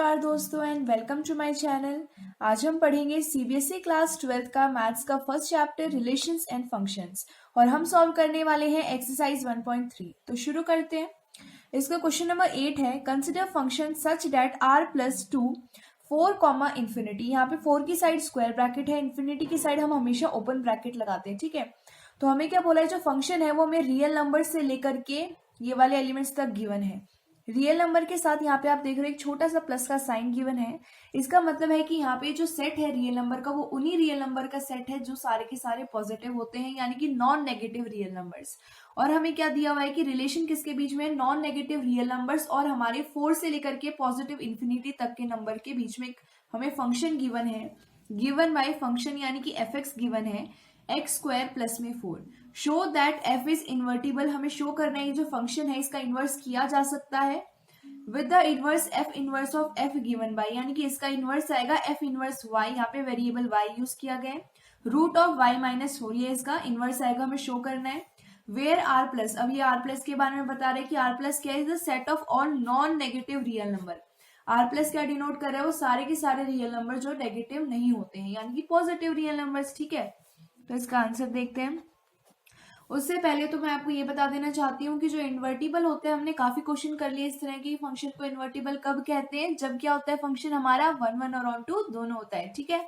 नमस्कार दोस्तों and welcome to my channel. आज हम पढ़ेंगे सीबीएसई क्लास 12 का मैथ्स का first chapter relations and functions और हम सॉल्व करने वाले हैं एक्सरसाइज 1.3। तो शुरू करते हैं। इसका क्वेश्चन नंबर 8 है, consider function such that r plus 2 4 comma infinity. यहाँ पे 4 की साइड स्क्वायर ब्रैकेट है, इन्फिनिटी की साइड हम हमेशा ओपन ब्रैकेट लगाते हैं। ठीक है, तो हमें क्या बोला है, जो फंक्शन है वो हमें रियल नंबर से लेकर के ये वाले एलिमेंट्स तक गिवन है। रियल नंबर के साथ यहाँ पे आप देख रहे हो एक छोटा सा प्लस का साइन गिवन है। इसका मतलब है कि यहाँ पे जो सेट है रियल नंबर का वो उन्हीं रियल नंबर का सेट है जो सारे के सारे पॉजिटिव होते हैं, यानी कि नॉन नेगेटिव रियल नंबर्स। और हमें क्या दिया हुआ है कि रिलेशन किसके बीच में, नॉन नेगेटिव रियल नंबर्स और हमारे 4 से लेकर के पॉजिटिव इन्फिनिटी तक के नंबर के बीच में हमें फंक्शन गिवन है। गिवन बाय फंक्शन यानी कि एफ एक्स गिवन है, एक्स स्क्वायर प्लस में 4। Show that F is invertible, हमें शो करना है ये जो फंक्शन है इसका इन्वर्स किया जा सकता है with the inverse F inverse of F given by, यानी कि इसका इनवर्स आएगा एफ इनवर्स वाई। यहाँ पे वेरिएबल वाई यूज किया गया है। रूट ऑफ वाई माइनस 4 ये इसका इनवर्स आएगा, हमें शो करना है। वेयर आर प्लस, अब ये आर प्लस के बारे में बता रहे हैं कि आर प्लस क्या है, the set of all non negative real number. R plus क्या डिनोट कर रहा है, वो सारे के सारे रियल नंबर जो नेगेटिव नहीं होते हैं, यानी कि पॉजिटिव रियल नंबर्स। ठीक है, तो इसका आंसर देखते हैं। उससे पहले तो मैं आपको ये बता देना चाहती हूँ कि जो इन्वर्टिबल होते हैं, हमने काफी क्वेश्चन कर लिए इस तरह के। फंक्शन को इन्वर्टिबल कब कहते हैं, जब क्या होता है फंक्शन हमारा 1 1 और ऑन टू दोनों होता है। ठीक है,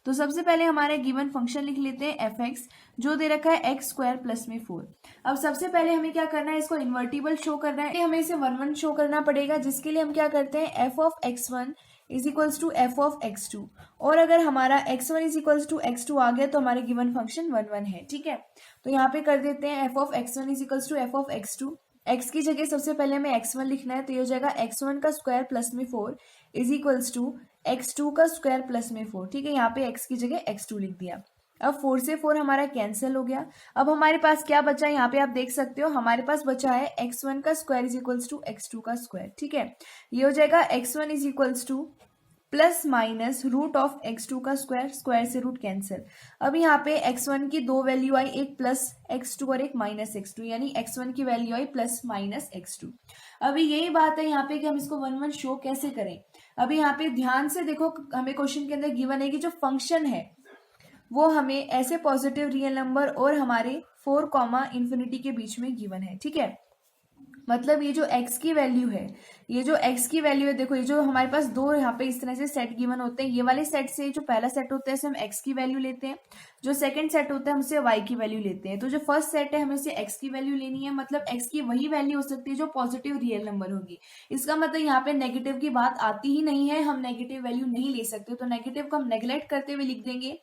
तो सबसे पहले हमारे गिवन फंक्शन लिख लेते हैं एफ एक्स, जो दे रखा है एक्स स्क्वायर प्लस में 4। अब सबसे पहले हमें क्या करना है, इसको इन्वर्टिबल शो करना है, हमें इसे 1 1 शो करना पड़ेगा, जिसके लिए हम क्या करते हैं, f of x1 is equals to f of x2। और अगर हमारा x1 is equals to x2 आ गया तो हमारे गिवन फंक्शन 1 1 है। ठीक है, तो यहाँ पे कर देते हैं f of x1 is equals to f of x2। x की जगह सबसे पहले हमें x1 लिखना है, तो ये हो जाएगा x1 का स्क्वायर प्लस में 4 इज इक्वल्स टू x2 का स्क्वायर प्लस में 4। ठीक है, यहाँ पे x की जगह x2 लिख दिया। अब 4 से 4 हमारा कैंसिल हो गया। अब हमारे पास क्या बचा है, यहाँ पे आप देख सकते हो हमारे पास बचा है x1 का square is equals to x2 का स्क्वायर। ठीक है, ये हो जाएगा x1 is equals to plus minus root of x2 का स्क्वायर, स्क्वायर से रूट कैंसिल। अब यहाँ पे x1 की दो वैल्यू आई, एक प्लस x2 और एक माइनस x2, यानी x1 की वैल्यू आई प्लस माइनस x2। अभी यही बात है यहाँ पे कि हम इसको 1 1 शो कैसे करें। अभी यहाँ पे ध्यान से देखो, हमें क्वेश्चन के अंदर गिवन है कि जो फंक्शन है वो हमें ऐसे पॉजिटिव रियल नंबर और हमारे 4 कॉमा इन्फिनिटी के बीच में गिवन है। ठीक है, मतलब ये जो x की वैल्यू है, ये जो x की वैल्यू है, देखो ये जो हमारे पास दो यहाँ पे इस तरह से सेट गिवन होते हैं, ये वाले सेट से जो पहला सेट होता है इसे हम x की वैल्यू लेते हैं, जो सेकंड सेट होता है हमसे y की वैल्यू लेते हैं। तो जो फर्स्ट सेट है हमें से x की वैल्यू लेनी है, मतलब x की वही वैल्यू हो सकती है जो पॉजिटिव रियल नंबर होगी। इसका मतलब यहाँ पे नेगेटिव की बात आती ही नहीं है, हम नेगेटिव वैल्यू नहीं ले सकते, तो नेगेटिव को हम नेग्लेक्ट करते हुए लिख देंगे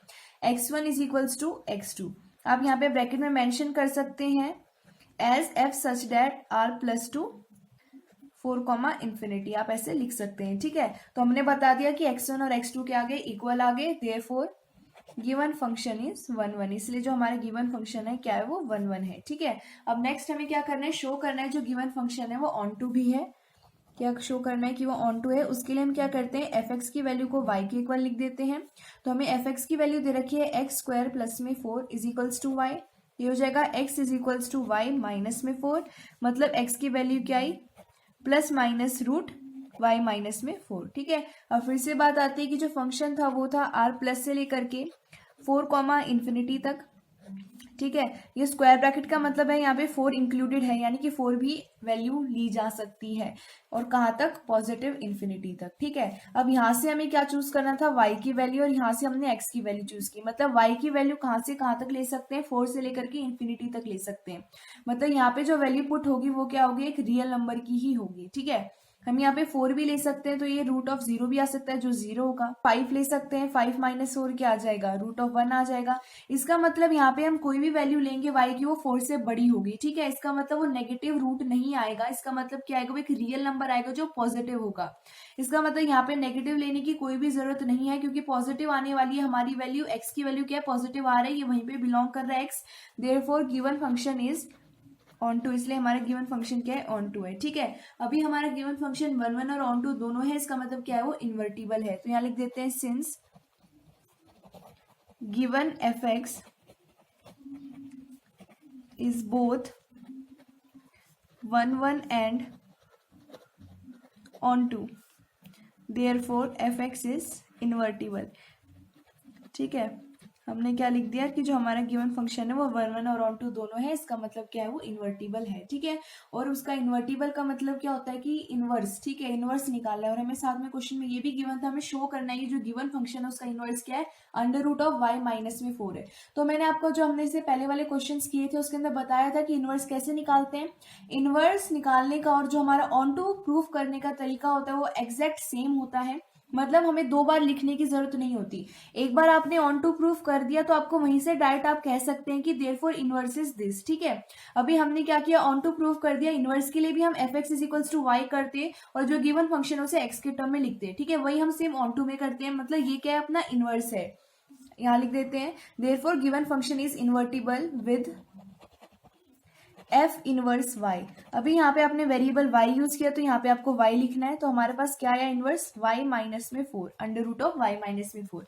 x1 is equals to x2। आप यहाँ पे ब्रैकेट में मेंशन कर सकते हैं as f such that r plus to 4 comma infinity, आप ऐसे लिख सकते हैं। ठीक है, तो हमने बता दिया कि x1 और x2 के आगे इक्वल आ गए, देयरफॉर गिवन फंक्शन इज 1 1, इसलिए जो हमारे गिवन फंक्शन है क्या है, वो 1 1 है। ठीक है, अब नेक्स्ट हमें क्या करना है, शो करना है जो गिवन फंक्शन है वो ऑन टू भी है। क्या शो करना है कि वो ऑन टू है, उसके लिए हम क्या करते हैं, एफ एक्स की वैल्यू को y के इक्वल लिख देते हैं। तो हमें एफ एक्स की वैल्यू दे रखी है एक्स स्क्वायर प्लस में 4 इज इक्वल्स टू वाई। ये हो जाएगा x is equals to y minus में 4, मतलब x की वैल्यू क्या आई, plus minus root y minus में 4। ठीक है, अब फिर से बात आती है कि जो फंक्शन था वो था r प्लस से लेकर के 4 कॉमा इन्फिनिटी तक। ठीक है, ये स्क्वायर ब्रैकेट का मतलब है यहाँ पे 4 इंक्लूडेड है, यानी कि 4 भी वैल्यू ली जा सकती है, और कहाँ तक, पॉजिटिव इन्फिनिटी तक। ठीक है, अब यहाँ से हमें क्या चूज करना था, y की वैल्यू, और यहाँ से हमने x की वैल्यू चूज की। मतलब y की वैल्यू कहाँ से कहाँ तक ले सकते हैं, 4 से लेकर के इन्फिनिटी तक ले सकते हैं। मतलब यहाँ पे जो वैल्यू पुट होगी वो क्या होगी, एक रियल नंबर की ही होगी। ठीक है, हम यहाँ पे 4 भी ले सकते हैं, तो ये रूट ऑफ 0 भी आ सकता है जो 0 होगा। 5 ले सकते हैं, 5 माइनस 4 क्या आ जाएगा, रूट ऑफ 1 आ जाएगा। इसका मतलब यहाँ पे हम कोई भी वैल्यू लेंगे y की वो 4 से बड़ी होगी। ठीक है, इसका मतलब वो नेगेटिव रूट नहीं आएगा, इसका मतलब क्या आएगा, वो एक रियल नंबर आएगा जो पॉजिटिव होगा। इसका मतलब यहाँ पे नेगेटिव लेने की कोई भी जरूरत नहीं है, क्योंकि पॉजिटिव आने वाली है हमारी वैल्यू, x की वैल्यू क्या है, पॉजिटिव आ रही है, ये वहीं पे बिलोंग कर रहा है x, therefore given function is onto, इसलिए हमारा गिवन फंक्शन क्या है, ऑन टू है। ठीक है, अभी हमारा गिवन फंक्शन 1 1 और ऑन टू दोनों है, इसका मतलब क्या है, वो इन्वर्टिबल है। तो यहाँ लिख देते हैं since given f x is both 1 1 and onto, therefore f x is invertible. ठीक है, हमने क्या लिख दिया कि जो हमारा गिवन फंक्शन है वो 1 1 और ऑन टू दोनों है, इसका मतलब क्या है, वो इन्वर्टिबल है। ठीक है, और उसका इन्वर्टिबल का मतलब क्या होता है कि इनवर्स। ठीक है, इनवर्स निकालना है। और हमें साथ में क्वेश्चन में ये भी गिवन था, हमें शो करना है कि जो गिवन फंक्शन है उसका इनवर्स क्या है, under root of y minus में 4 है। तो मैंने आपको जो हमने इससे पहले वाले क्वेश्चन किए थे उसके अंदर बताया था कि इनवर्स कैसे निकालते हैं। इनवर्स निकालने का और जो हमारा ऑन टू प्रूफ करने का तरीका होता है वो एग्जैक्ट सेम होता है। मतलब हमें 2 बार लिखने की जरूरत नहीं होती। एक बार आपने ऑन टू प्रूफ कर दिया तो आपको वहीं से डायरेक्ट आप कह सकते हैं कि देयरफॉर इनवर्स इज दिस। ठीक है, अभी हमने क्या किया, ऑन टू प्रूफ कर दिया। इनवर्स के लिए भी हम f x is equals to y करते और जो गिवन फंक्शन है उसे एक्स के टर्म में लिखते हैं। ठीक है, वही हम सेम ऑन टू में करते हैं। मतलब ये क्या है, अपना इनवर्स है। यहाँ लिख देते हैं therefore given function is invertible with f inverse y. अभी यहाँ पे आपने वेरिएबल वाई यूज किया तो यहाँ पे आपको वाई लिखना है। तो हमारे पास क्या आया, इनवर्स वाई माइनस में 4, under root of y minus में 4।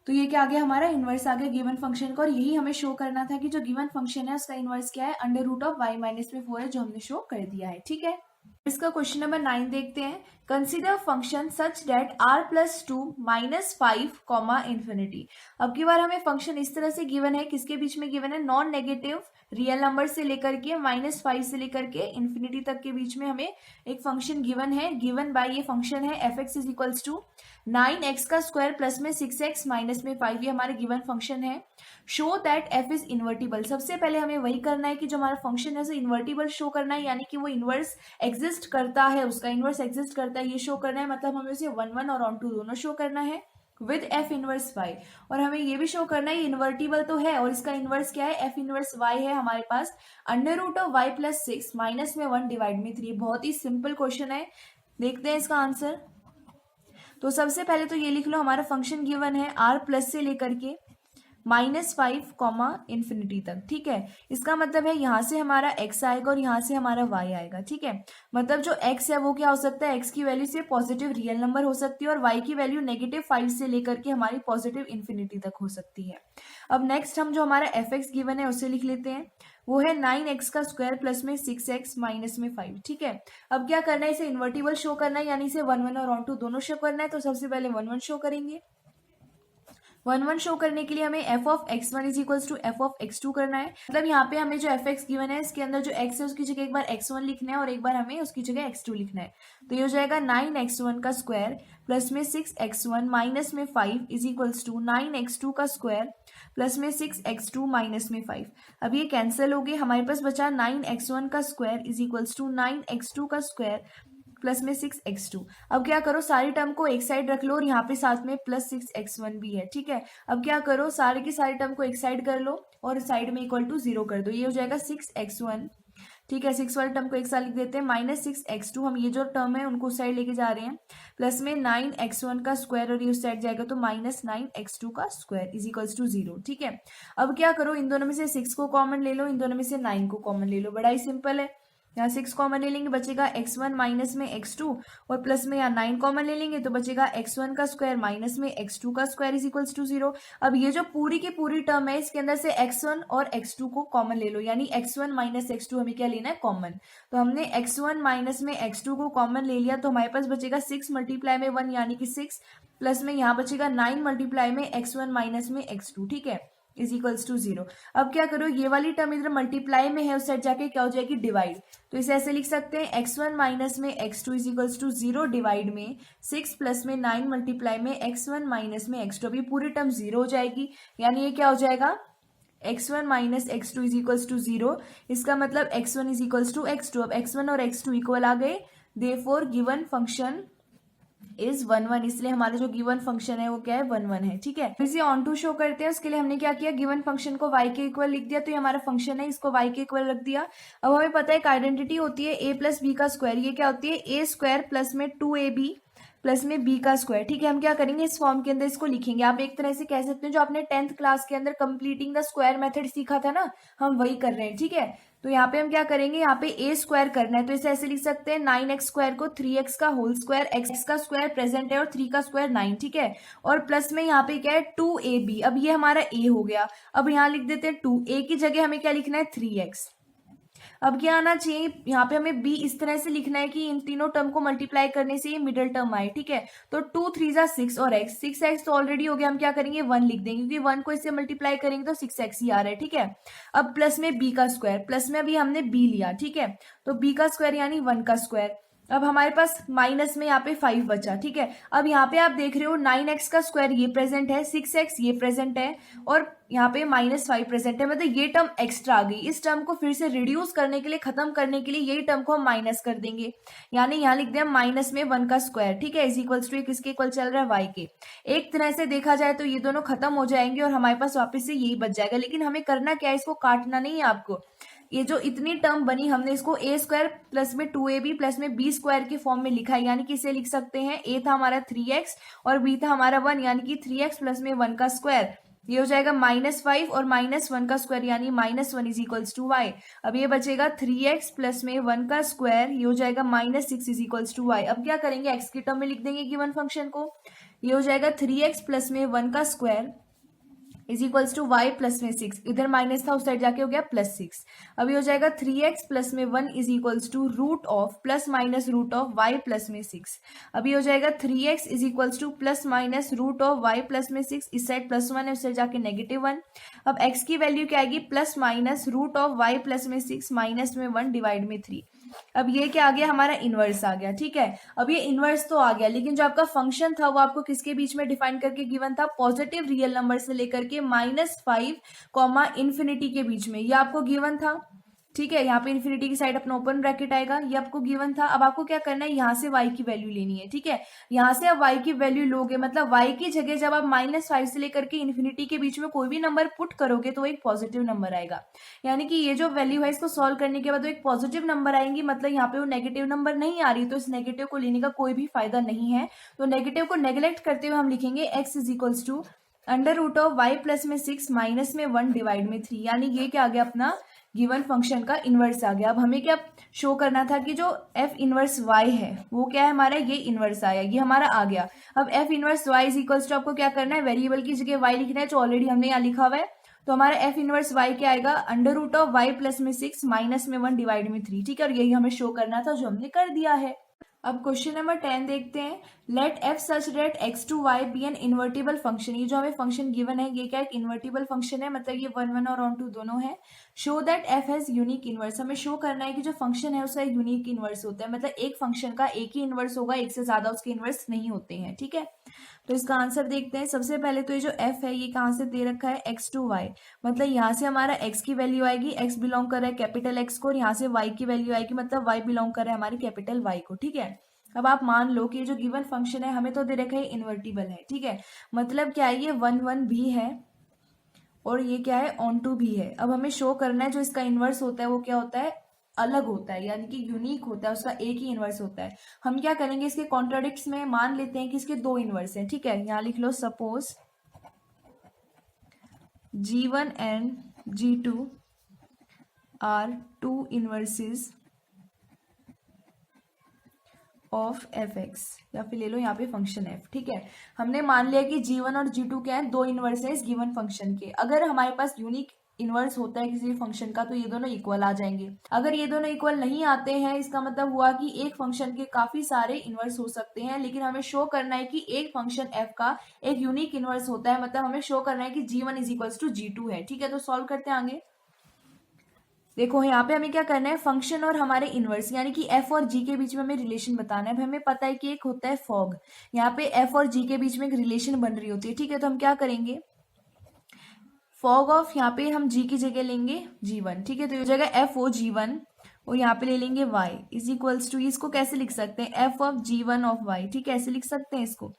तो ये क्या आ गया, हमारा इनवर्स आ गया गिवन फंक्शन का। और यही हमें शो करना था कि जो गिवन फंक्शन है उसका इनवर्स क्या है, under root of y minus में 4 है, जो हमने शो कर दिया है। ठीक है, इसका क्वेश्चन नंबर 9 देखते हैं। Consider function such that r plus 2 minus 5 comma infinity. अब की बार हमें फंक्शन इस तरह से गिवन है, किसके बीच में गिवन है, नॉन नेगेटिव रियल नंबर से लेकर के -5 से लेकर के इन्फिनिटी तक के बीच में हमें एक फंक्शन गिवन है। गिवन बाय ये फंक्शन है f x is equals to 9x का स्क्वायर प्लस में 6x माइनस में 5, ये हमारे गिवन फंक्शन है। Show that F is invertible. सबसे पहले हमें वही करना है कि जो हमारा फंक्शन है उसे इन्वर्टिबल शो करना है, यानी कि वो इनवर्स एग्जिस्ट करता है, उसका इनवर्स एग्जिस्ट करता है, ये शो करना है। मतलब हमें उसे 1 1 और ऑन टू दोनों शो करना है विद एफ इनवर्स वाई। और हमें ये भी शो करना है इन्वर्टिबल तो है और इसका इनवर्स क्या है, एफ इनवर्स वाई है हमारे पास, under root of y plus 6 minus में 1 डिवाइड में 3। बहुत ही सिंपल क्वेश्चन है, देखते हैं इसका आंसर। तो सबसे पहले तो ये लिख लो, हमारा फंक्शन गिवन है r प्लस से लेकर के -5 कॉमा इन्फिनिटी तक। ठीक है, इसका मतलब है यहाँ से हमारा x आएगा और यहाँ से हमारा y आएगा। ठीक है, मतलब जो x है वो क्या हो सकता है, x की वैल्यू से पॉजिटिव रियल नंबर हो सकती है और y की वैल्यू -5 से लेकर के हमारी पॉजिटिव इन्फिनिटी तक हो सकती है। अब नेक्स्ट हम जो हमारा एफ एक्स गिवन है उसे लिख लेते हैं, वो है 9x का स्क्वायर प्लस में 6x माइनस में 5। ठीक है, अब क्या करना है, इसे इन्वर्टिबल शो करना है, यानी इसे 1 1 और ऑन टू दोनों शो करना है। तो सबसे पहले 1 1 शो करेंगे। 1 1 शो करने के लिए हमें f of x1 is equals to f of x2 करना है। मतलब यहाँ पे हमें जो एफ एक्स गिवन है इसके अंदर जो x है उसकी जगह एक बार x1 लिखना है और एक बार हमें उसकी जगह x2 लिखना है। तो ये हो जाएगा 9x1 का स्क्वायर प्लस में 6x1 माइनस में 5 इज इक्वल्स टू 9x2 का स्क्वायर प्लस में 6x2 माइनस में 5। अब ये कैंसिल हो गए, हमारे पास बचा 9x1 का square is equals to 9x2 का स्क्वायर प्लस में 6x2। अब क्या करो, सारी टर्म को एक साइड रख लो और यहाँ पे साथ में प्लस 6x1 भी है। ठीक है, अब क्या करो, सारे की सारी टर्म को एक साइड कर लो और साइड में इक्वल टू 0 कर दो, ये हो जाएगा 6x1। ठीक है, 6 वाले टर्म को एक साथ लिख देते हैं, -6x2, हम ये जो टर्म है उनको उस साइड लेके जा रहे हैं, प्लस में 9x1 का स्क्वायर और ये उस साइड जाएगा तो -9x2 का स्क्वायर इज इक्वल्स टू 0। ठीक है, अब क्या करो, इन दोनों में से 6 को कॉमन ले लो, इन दोनों में से 9 को कॉमन ले लो, बड़ा ही सिंपल है। यहाँ 6 कॉमन ले लेंगे, बचेगा x1 माइनस में x2 और प्लस में यहाँ 9 कॉमन ले लेंगे तो बचेगा x1 का स्क्वायर माइनस में x2 का स्क्वायर इज इक्वल्स टू 0। अब ये जो पूरी की पूरी टर्म है इसके अंदर से x1 और x2 को कॉमन ले लो, यानी x1 माइनस x2 हमें क्या लेना है, कॉमन। तो हमने x1 माइनस में x2 को कॉमन ले लिया तो हमारे पास बचेगा 6 मल्टीप्लाई में 1 यानी कि 6 प्लस में यहाँ बचेगा 9 मल्टीप्लाई में x1 माइनस में x2। ठीक है, इज इक्वल्स टू 0। अब क्या करो, ये वाली टर्म इधर मल्टीप्लाई में है, उस साइड जाके क्या हो जाएगी, डिवाइड। तो इसे ऐसे लिख सकते हैं, x1 माइनस में x2 is equals to 0 divide में 6 प्लस में 9 मल्टीप्लाई में x1 माइनस में x2। अभी पूरी टर्म 0 हो जाएगी, यानी ये क्या हो जाएगा, x1 minus x2 is equals to 0। इसका मतलब x1 is equals to x2। अब x1 और x2 इक्वल आ गए, देयरफॉर गिवन फंक्शन इज 1 1, इसलिए हमारा जो गिवन फंक्शन है वो क्या है, 1 1 है। ठीक है, इसे ऑन टू शो करते हैं, उसके लिए हमने क्या किया, गिवन फंक्शन को y के इक्वल लिख दिया, तो ये हमारा फंक्शन है, इसको y के इक्वल रख दिया। अब हमें पता है एक आइडेंटिटी होती है a प्लस बी का स्क्वायर, ये क्या होती है, a स्क्वायर प्लस में 2ab प्लस में b का स्क्वायर। ठीक है, हम क्या करेंगे, इस फॉर्म के अंदर इसको लिखेंगे। आप एक तरह से कह सकते हैं जो आपने 10th क्लास के अंदर कंप्लीटिंग द स्क्वायर मेथड सीखा था ना, हम वही कर रहे हैं। ठीक है, तो यहाँ पे हम क्या करेंगे, यहाँ पे a स्क्वायर करना है तो इसे ऐसे लिख सकते हैं, 9x स्क्वायर को 3x का होल स्क्वायर, x का स्क्वायर प्रेजेंट है और 3 का स्क्वायर 9। ठीक है, और प्लस में यहाँ पे क्या है, 2ab। अब ये हमारा a हो गया, अब यहाँ लिख देते हैं 2, a की जगह हमें क्या लिखना है, 3x। अब क्या आना चाहिए, यहाँ पे हमें b इस तरह से लिखना है कि इन तीनों टर्म को मल्टीप्लाई करने से ये मिडिल टर्म आए, ठीक है। तो 2 3 जा 6 और x, 6x तो ऑलरेडी हो गया, हम क्या करेंगे 1 लिख देंगे क्योंकि 1 को इससे मल्टीप्लाई करेंगे तो 6x ही आ रहा है, ठीक है। अब प्लस में b का स्क्वायर, प्लस में अभी हमने b लिया, ठीक है, तो b का स्क्वायर यानी 1 का स्क्वायर। अब हमारे पास माइनस में यहाँ पे 5 बचा, ठीक है। अब यहाँ पे आप देख रहे हो 9x का स्क्वायर ये प्रेजेंट है, 6x ये प्रेजेंट है और यहाँ पे -5 प्रेजेंट है, मतलब ये टर्म एक्स्ट्रा आ गई। इस टर्म को फिर से रिड्यूस करने के लिए, खत्म करने के लिए यही टर्म को हम माइनस कर देंगे, यानी यहाँ लिख दें माइनस में 1 का स्क्वायर, ठीक है, इज इक्वल्स टू किसके इक्वल चल रहा है y के। एक तरह से देखा जाए तो ये दोनों खत्म हो जाएंगे और हमारे पास वापस से यही बच जाएगा, लेकिन हमें करना क्या है, इसको काटना नहीं है आपको। ये जो इतनी टर्म बनी हमने इसको ए स्क्वायर प्लस में 2ab प्लस में बी स्क्वायर के फॉर्म में लिखा है, यानी कि इसे लिख सकते हैं a था हमारा 3x और b था हमारा 1, यानी कि 3x प्लस में 1 का स्क्वायर, ये हो जाएगा -5 और -1 का स्क्वायर यानी -1 इज इक्वल्स टू y। अब ये बचेगा 3x प्लस में 1 का स्क्वायर, ये हो जाएगा -6 इज इक्वल्स टू y। अब क्या करेंगे, x की टर्म में लिख देंगे गिवन फंक्शन को, ये हो जाएगा 3x प्लस में 1 का square is equals to y plus में 6, इधर माइनस था उस साइड जाके हो गया +6। अभी हो जाएगा 3x प्लस में 1 is equals to root of plus minus root of y plus में 6। अभी हो जाएगा 3x is equals to plus minus root of y plus में 6, इस साइड +1 है उस साइड जाके -1। अब x की वैल्यू क्या आएगी, plus minus root of y plus में 6 माइनस में 1 डिवाइड में 3। अब ये क्या आ गया, हमारा इनवर्स आ गया, ठीक है। अब ये इनवर्स तो आ गया, लेकिन जो आपका फंक्शन था वो आपको किसके बीच में डिफाइन करके गिवन था, पॉजिटिव रियल नंबर से लेकर के -5 इन्फिनिटी के बीच में, ये आपको गिवन था, ठीक है। यहाँ पे इन्फिनिटी की साइड अपना ओपन ब्रैकेट आएगा, ये आपको गिवन था। अब आपको क्या करना है, यहाँ से y की वैल्यू लेनी है, ठीक है। यहाँ से अब y की वैल्यू लोगे, मतलब y की जगह जब आप -5 से लेकर के इन्फिनिटी के बीच में कोई भी नंबर पुट करोगे तो एक पॉजिटिव नंबर आएगा, यानी कि ये जो वैल्यू है इसको सॉल्व करने के बाद वो एक पॉजिटिव नंबर आएंगी, मतलब यहाँ पे वो नेगेटिव नंबर नहीं आ रही, तो इस नेगेटिव को लेने का कोई भी फायदा नहीं है। तो नेगेटिव को नेग्लेक्ट करते हुए हम लिखेंगे x is equals to under root of y plus में 6 माइनस में 1 डिवाइड में 3, यानी ये क्या आ गया, अपना गिवन फंक्शन का इनवर्स आ गया। अब हमें क्या शो करना था कि जो f इनवर्स y है वो क्या है हमारा, ये इनवर्स आया, ये हमारा आ गया। अब f inverse y is equals to आपको क्या करना है, वेरिएबल की जगह y लिखना है, जो ऑलरेडी हमने यहाँ लिखा हुआ है। तो हमारा f इनवर्स y क्या आएगा, under root of y plus में 6 माइनस में 1 डिवाइड में 3, ठीक है। और यही हमें शो करना था, जो हमने कर दिया है। अब क्वेश्चन नंबर 10 देखते हैं। Let f such that x to y be an invertible function, ये जो हमें फंक्शन गिवन है ये क्या एक इन्वर्टिबल फंक्शन है, मतलब ये 1 1 और ऑन टू दोनों है। Show that f has unique inverse, हमें शो करना है कि जो फंक्शन है उसका यूनिक इनवर्स होता है, मतलब एक फंक्शन का एक ही इनवर्स होगा, एक से ज्यादा उसके इनवर्स नहीं होते हैं, ठीक है। तो इसका आंसर देखते हैं। सबसे पहले तो ये जो f है ये कहाँ से दे रखा है, x टू y, मतलब यहाँ से हमारा x की वैल्यू आएगी, x बिलोंग कर रहा है कैपिटल x को, और यहाँ से y की वैल्यू आएगी, मतलब y बिलोंग कर रहा है हमारी कैपिटल y को, ठीक है। अब आप मान लो कि ये जो गिवन फंक्शन है हमें तो दे रखा है इन्वर्टिबल है, ठीक है, मतलब क्या है, ये 1 1 भी है और ये क्या है ऑन टू भी है। अब हमें शो करना है जो इसका इनवर्स होता है वो क्या होता है, अलग होता है, यानी कि यूनिक होता है, उसका एक ही इनवर्स होता है। हम क्या करेंगे, इसके कॉन्ट्राडिक्ट्स में मान लेते हैं कि इसके 2 इनवर्स हैं, ठीक है। यहाँ लिख लो, suppose G1 and G2 are 2 inverses of f(x), या फिर ले लो यहाँ पे फंक्शन f, ठीक है। हमने मान लिया कि G1 और G2 क्या है, 2 इनवर्स है इस गिवन फंक्शन के। अगर हमारे पास यूनिक इनवर्स होता है किसी फंक्शन का तो ये दोनों इक्वल आ जाएंगे। अगर ये दोनों इक्वल नहीं आते हैं, इसका मतलब हुआ कि एक फंक्शन के काफी सारे इनवर्स हो सकते हैं, लेकिन हमें शो करना है कि एक फंक्शन f का एक यूनिक इनवर्स होता है, मतलब हमें शो करना है कि G1 is equals to G2 है, ठीक है। तो सॉल्व करते हैं आगे। देखो यहाँ पे हमें क्या करना है, फंक्शन और हमारे इनवर्स यानी कि f और g के बीच में हमें रिलेशन बताना है। हमें पता है कि एक होता है फॉग, यहाँ पे f और g के बीच में एक रिलेशन बन रही होती है, ठीक है। तो हम क्या करेंगे, फॉग ऑफ यहाँ पे हम g की जगह लेंगे G1, ठीक है। तो ये हो जाएगा f ओ G1 और यहाँ पे ले लेंगे y इज इक्वल्स टू, इसको कैसे लिख सकते हैं, f of G1 of y, ठीक है, ऐसे लिख सकते हैं इसको।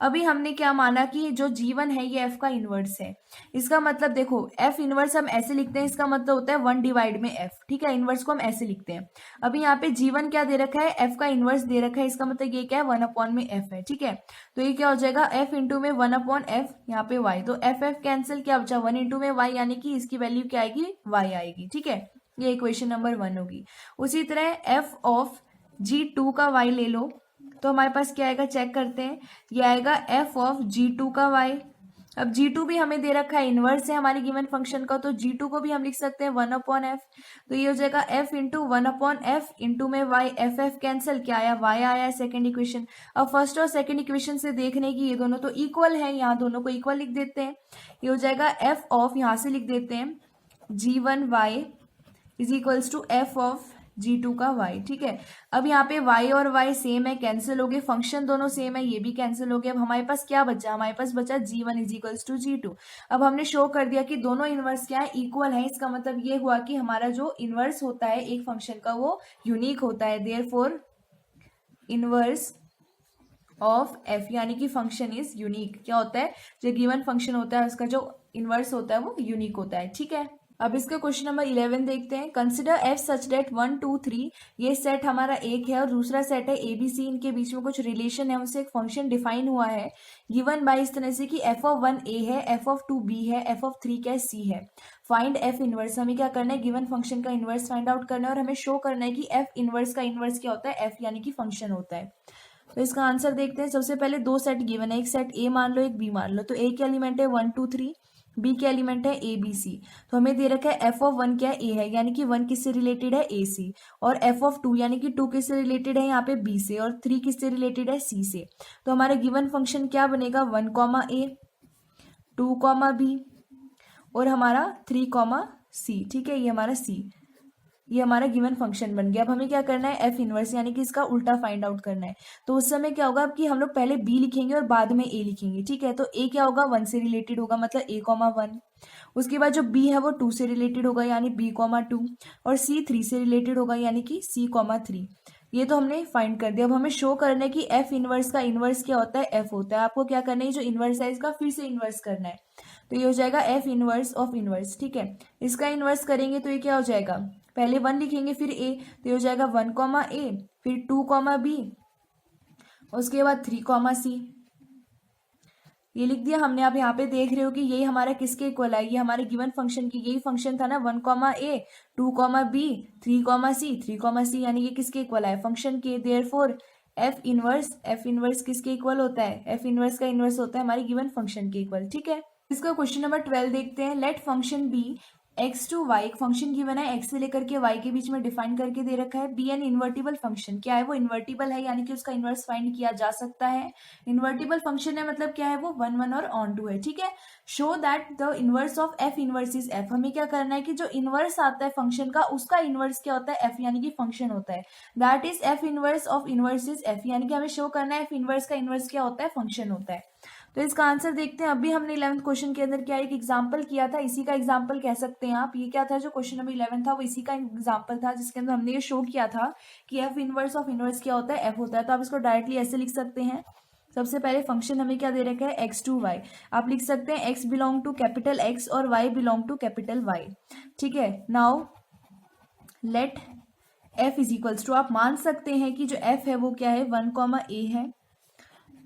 अभी हमने क्या माना कि जो G1 है ये f का इनवर्स है, इसका मतलब देखो f इनवर्स हम ऐसे लिखते हैं, इसका मतलब होता है 1 डिवाइड में f, ठीक है। इनवर्स को हम ऐसे लिखते हैं। अभी यहाँ पे G1 क्या दे रखा है, f का इनवर्स दे रखा है, इसका मतलब ये क्या है 1 अपॉन में f है, ठीक है। तो ये क्या हो जाएगा, f इंटू में 1 अपॉन f, यहाँ पे y, तो f कैंसिल, क्या बचा 1 इंटू में y, यानी कि इसकी वैल्यू क्या आएगी, y आएगी, ठीक है। ये इक्वेशन नंबर 1 होगी। उसी तरह f ऑफ G2 का y ले लो, तो हमारे पास क्या आएगा, चेक करते हैं। ये आएगा f ऑफ G2 का y। अब G2 भी हमें दे रखा है, इनवर्स है हमारी गिवन फंक्शन का, तो G2 को भी हम लिख सकते हैं 1/f। तो ये हो जाएगा f इंटू 1/f इंटू में y, f कैंसिल, क्या आया, y आया सेकंड इक्वेशन। अब फर्स्ट और सेकंड इक्वेशन से देखने की ये दोनों तो इक्वल है, यहाँ दोनों को इक्वल लिख देते हैं। ये हो जाएगा f ऑफ, यहाँ से लिख देते हैं G1y is equals to f of G2 का y। ठीक है, अब यहाँ पे y और y सेम है, कैंसिल हो गए, फंक्शन दोनों सेम है, ये भी कैंसिल हो गया। अब हमारे पास क्या बचा, हमारे पास बचा G1 is equals to G2। अब हमने शो कर दिया कि दोनों इनवर्स क्या है, इक्वल है। इसका मतलब ये हुआ कि हमारा जो इनवर्स होता है एक फंक्शन का वो यूनिक होता है, देयरफॉर इनवर्स ऑफ f यानी कि फंक्शन इज यूनिक। क्या होता है, जो गिवन फंक्शन होता है उसका जो इनवर्स होता है वो यूनिक होता है। ठीक है, अब इसका क्वेश्चन नंबर 11 देखते हैं। कंसिडर f सच डेट 1 2 3, ये सेट हमारा एक है और दूसरा सेट है ABC, इनके बीच में कुछ रिलेशन है, उनसे एक फंक्शन डिफाइन हुआ है गिवन बाय इस तरह से कि f ऑफ 1 a है, f ऑफ 2 b है, f ऑफ 3 क्या है, c है। फाइंड f इनवर्स, हमें क्या करना है, गिवन फंक्शन का इनवर्स फाइंड आउट करना है और हमें शो करना है कि f इनवर्स का इनवर्स क्या होता है, f यानी कि फंक्शन होता है। तो इसका आंसर देखते हैं। सबसे पहले दो सेट गिवन है, एक सेट a मान लो, एक b मान लो। तो a के एलिमेंट है 1 2 3, b के एलिमेंट है a b c। तो हमें दे रखा है f ऑफ 1 क्या है, a है, यानी कि 1 किससे रिलेटेड है, a से, और f ऑफ 2 यानी कि 2 किससे रिलेटेड है यहाँ पे, b से, और 3 किससे रिलेटेड है, c से। तो हमारा गिवन फंक्शन क्या बनेगा, 1 a 2 b और हमारा 3 c। ठीक है, ये हमारा c, ये हमारा गिवन फंक्शन बन गया। अब हमें क्या करना है, एफ इनवर्स यानी कि इसका उल्टा फाइंड आउट करना है। तो उस समय क्या होगा कि हम लोग पहले बी लिखेंगे और बाद में ए लिखेंगे। ठीक है, तो ए क्या होगा, 1 से रिलेटेड होगा, मतलब a,1। उसके बाद जो बी है वो 2 से रिलेटेड होगा, यानी b,2, और सी 3 से रिलेटेड होगा, यानी कि c,3। ये तो हमने फाइंड कर दिया। अब हमें शो करना है कि एफ इनवर्स का इनवर्स क्या होता है, एफ होता है। आपको क्या करना है, जो इनवर्स है इसका फिर से इनवर्स करना है। तो ये हो जाएगा एफ इनवर्स ऑफ इनवर्स। ठीक है, इसका इनवर्स करेंगे तो ये क्या हो जाएगा, पहले 1 लिखेंगे फिर a, तो ये हो जाएगा 1 a, फिर 2 b, उसके बाद 3 c। ये लिख दिया हमने। आप यहाँ पे देख रहे हो कि यही हमारा किसके इक्वल है, ये हमारे गिवन फंक्शन की यही फंक्शन था ना, 1 a 2 b 3 c 3 c, यानी ये किसके इक्वल है, फंक्शन के। देयरफॉर एफ इनवर्स किसके इक्वल होता है, एफ इनवर्स का इनवर्स होता है हमारी गिवन फंक्शन के इक्वल। ठीक है, इसका क्वेश्चन नंबर 12 देखते हैं। Let function be x to y, एक फंक्शन गिवन है x से लेकर के y के बीच में डिफाइन करके दे रखा है। बी एन इन्वर्टिबल फंक्शन, क्या है वो, इन्वर्टिबल है, यानी कि उसका इनवर्स फाइंड किया जा सकता है। इन्वर्टिबल फंक्शन है मतलब क्या है वो, 1 1 और ऑन टू है। ठीक है, show that the inverse of f inverse is f। हमें क्या करना है कि जो इनवर्स आता है फंक्शन का उसका इनवर्स क्या होता है, f यानी कि फंक्शन होता है। That is f inverse of inverse is f, यानी कि हमें शो करना है f इनवर्स का इनवर्स क्या होता है, फंक्शन होता है। तो इसका आंसर देखते हैं। अभी हमने 11th क्वेश्चन के अंदर क्या एक एग्जांपल किया था, इसी का एग्जांपल कह सकते हैं आप। ये क्या था, जो क्वेश्चन नंबर 11 था वो इसी का एग्जांपल था, जिसके अंदर हमने ये शो किया था कि एफ इनवर्स ऑफ इनवर्स क्या होता है, एफ होता है। तो आप इसको डायरेक्टली ऐसे लिख सकते हैं। सबसे पहले फंक्शन हमें क्या दे रखा है, एक्स टू वाई। आप लिख सकते हैं x belong to capital x और y belong to capital y. ठीक है, now let f is equals to, आप मान सकते हैं कि जो एफ है वो क्या है, 1 a है,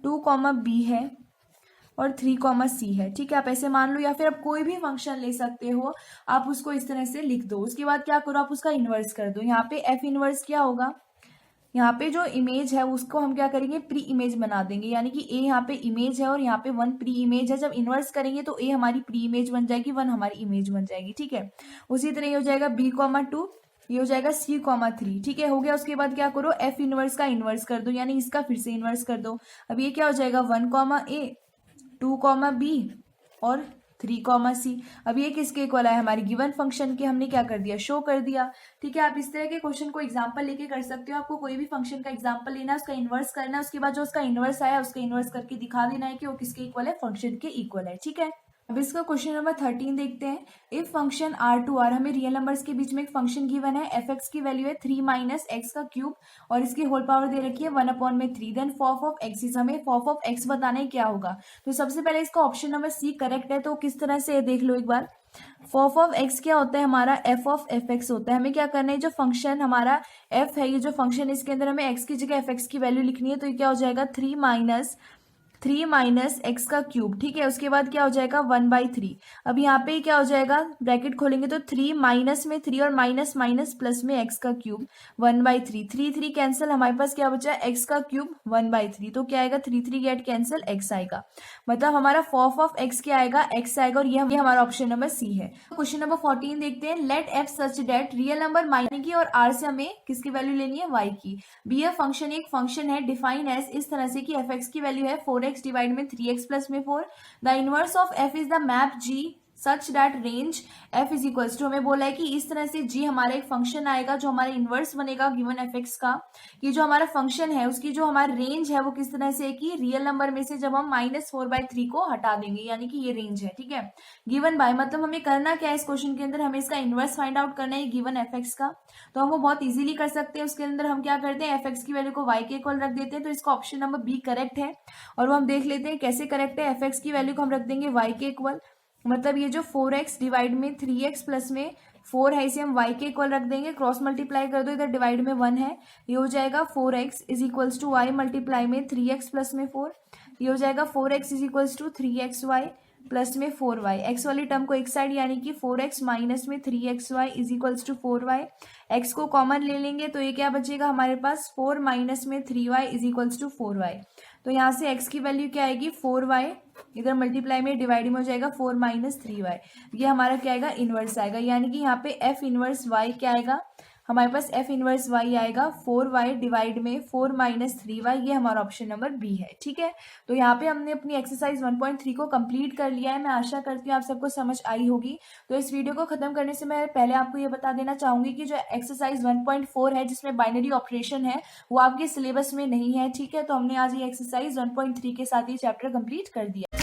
2 b है और 3 c है। ठीक है, आप ऐसे मान लो, या फिर आप कोई भी फंक्शन ले सकते हो, आप उसको इस तरह से लिख दो। उसके बाद क्या करो, आप उसका इनवर्स कर दो। यहाँ पे एफ इनवर्स क्या होगा, यहाँ पे जो इमेज है उसको हम क्या करेंगे, प्री इमेज बना देंगे, यानी कि ए यहाँ पे इमेज है और यहाँ पे 1 प्री इमेज है। जब इनवर्स करेंगे तो ए हमारी प्री इमेज बन जाएगी, 1 हमारी इमेज बन जाएगी। ठीक है, उसी तरह ये हो जाएगा b,2, ये हो जाएगा c,3। ठीक है, हो गया। उसके बाद क्या करो, एफ इनवर्स का इनवर्स कर दो, यानी इसका फिर से इनवर्स कर दो। अब ये क्या हो जाएगा, 1 a 2 b और 3 c। अब ये किसके इक्वल है, हमारी गिवन फंक्शन के। हमने क्या कर दिया, शो कर दिया। ठीक है, आप इस तरह के क्वेश्चन को एग्जांपल लेके कर सकते हो। आपको कोई भी फंक्शन का एग्जांपल लेना है, उसका इनवर्स करना है, उसके बाद जो उसका इनवर्स आया उसका इनवर्स करके दिखा देना है कि वो किसके इक्वल है, फंक्शन के इक्वल है। ठीक है, अब इसका क्वेश्चन नंबर 13 देखते हैं। इफ फंक्शन R2R, हमें रियल नंबर्स के बीच में एक फंक्शन गिवन है, fx की वैल्यू है 3 माइनस एक्स का क्यूब और इसकी होल पावर दे रखी है 1/3। Then fof of x is, हमें फॉफ ऑफ एक्स बताना है क्या होगा। तो सबसे पहले इसका ऑप्शन नंबर सी करेक्ट है। तो किस तरह से देख लो एक बार, फॉफ ऑफ एक्स क्या होता है हमारा, एफ ऑफ एफ एक्स होता है। हमें क्या करना है, जो फंक्शन हमारा एफ है, ये जो फंक्शन इसके अंदर हमें एक्स की जगह एफ एक्स की वैल्यू लिखनी है। तो ये क्या हो जाएगा, 3 माइनस 3 माइनस एक्स का क्यूब, ठीक है। उसके बाद क्या हो जाएगा 1/3। अब यहाँ पे क्या हो जाएगा, ब्रैकेट खोलेंगे तो 3 माइनस में 3 और माइनस माइनस प्लस में एक्स का क्यूब 1/3। 3 3 कैंसिल, हमारे पास क्या बचा एक्स का क्यूब 1/3। तो क्या आएगा 3 3 गेट कैंसिल, एक्स आएगा। मतलब हमारा फॉफ ऑफ एक्स क्या आएगा, एक्स आएगा। और ये हमारा ऑप्शन नंबर सी है। क्वेश्चन नंबर 14 देखते हैं। लेट एफ सच डेट रियल नंबर माइनस की और आर से हमें किसकी वैल्यू लेनी है, वाई की। बी एफ फंक्शन एक फंक्शन है डिफाइन एज इस तरह से कि एफ एक्स की वैल्यू है 4x डिवाइड में 3x प्लस में 4। The inverse of f is the map g such that range f is equals to, हमें बोला है कि इस तरह से जी हमारा एक फंक्शन आएगा जो हमारा इनवर्स बनेगा गिवन एफ एक्स का, कि जो हमारा फंक्शन है उसकी जो हमारी रेंज है वो किस तरह से है कि रियल नंबर में से जब हम -4/3 को हटा देंगे, यानी कि ये रेंज है, ठीक है। गिवन बाय मतलब हमें करना क्या है इस क्वेश्चन के अंदर, हमें इसका इनवर्स फाइंड आउट करना है गिवन एफ एक्स का। तो हम वो बहुत इजीली कर सकते हैं। उसके अंदर हम क्या करते हैं, एफ एक्स की वैल्यू को वाई के इक्वल रख देते हैं। तो इसका ऑप्शन नंबर बी करेक्ट है। और वो हम देख लेते हैं कैसे करेक्ट है। एफ एक्स की वैल्यू को हम रख देंगे वाई के इक्वल, मतलब ये जो 4x डिवाइड में 3x प्लस में 4 है इसे हम y के इक्वल रख देंगे। क्रॉस मल्टीप्लाई कर दो, इधर डिवाइड में 1 है, ये हो जाएगा 4x is equals to y multiply में 3x प्लस में 4। ये हो जाएगा 4x is equals to 3xy plus में 4y। एक्स वाली टर्म को एक साइड यानी कि 4x माइनस में 3xy is equals to 4y। X को कॉमन ले लेंगे तो ये क्या बचेगा हमारे पास 4 माइनस में 3y is equals to 4y। तो यहाँ से x की वैल्यू क्या आएगी 4y, इधर मल्टीप्लाई में डिवाइड में हो जाएगा 4 माइनस 3y। ये हमारा क्या आएगा इनवर्स आएगा, यानी कि यहाँ पे f इनवर्स y क्या आएगा हमारे पास, f इनवर्स y आएगा 4y डिवाइड में 4 माइनस 3y। ये हमारा ऑप्शन नंबर बी है, ठीक है। तो यहाँ पे हमने अपनी एक्सरसाइज 1.3 को कंप्लीट कर लिया है। मैं आशा करती हूँ आप सबको समझ आई होगी। तो इस वीडियो को खत्म करने से मैं पहले आपको ये बता देना चाहूंगी कि जो एक्सरसाइज 1.4 है जिसमें बाइनरी ऑपरेशन है वो आपके सिलेबस में नहीं है, ठीक है। तो हमने आज ये एक्सरसाइज 1.3 के साथ ये चैप्टर कंप्लीट कर दिया।